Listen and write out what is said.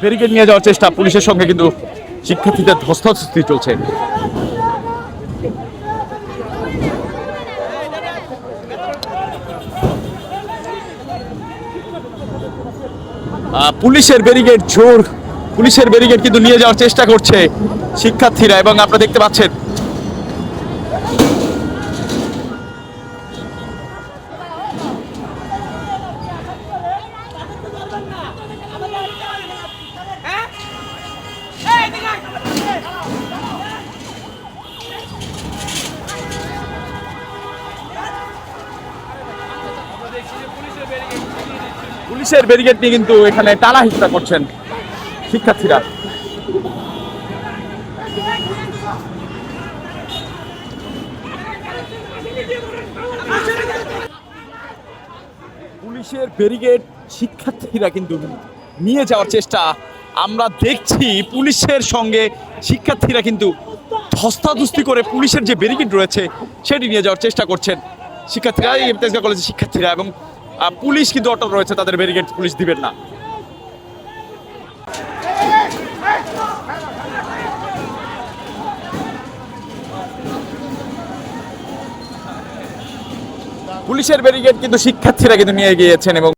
Barricade নিয়ে যাওয়ার চেষ্টা, পুলিশের সঙ্গে কিন্তু শিক্ষার্থীদের ধস্তাধস্তি চলছে। পুলিশের ব্যারিকেড পুলিশের ব্যারিকেড কিন্তু নিয়ে যাওয়ার চেষ্টা করছে শিক্ষার্থীরা, এবং আপনারা দেখতে পাচ্ছেন পুলিশের ব্যারিকেড নিয়ে কিন্তু এখানে টানা হিচড়া করছেন শিক্ষার্থীরা। পুলিশের ব্যারিকেড শিক্ষার্থীরা কিন্তু নিয়ে যাওয়ার চেষ্টা আমরা দেখছি। পুলিশের সঙ্গে শিক্ষার্থীরা কিন্তু ধস্তাধস্তি করে পুলিশের যে ব্যারিকেড রয়েছে সেটি নিয়ে যাওয়ার চেষ্টা করছেন শিক্ষার্থীরা, এই তেজগাঁও কলেজের শিক্ষার্থীরা। এবং পুলিশ কিন্তু অটল রয়েছে, তাদের ব্যারিকেড পুলিশ দিবেন না। পুলিশের ব্যারিকেড কিন্তু শিক্ষার্থীরা কিন্তু নিয়ে গিয়েছেন এবং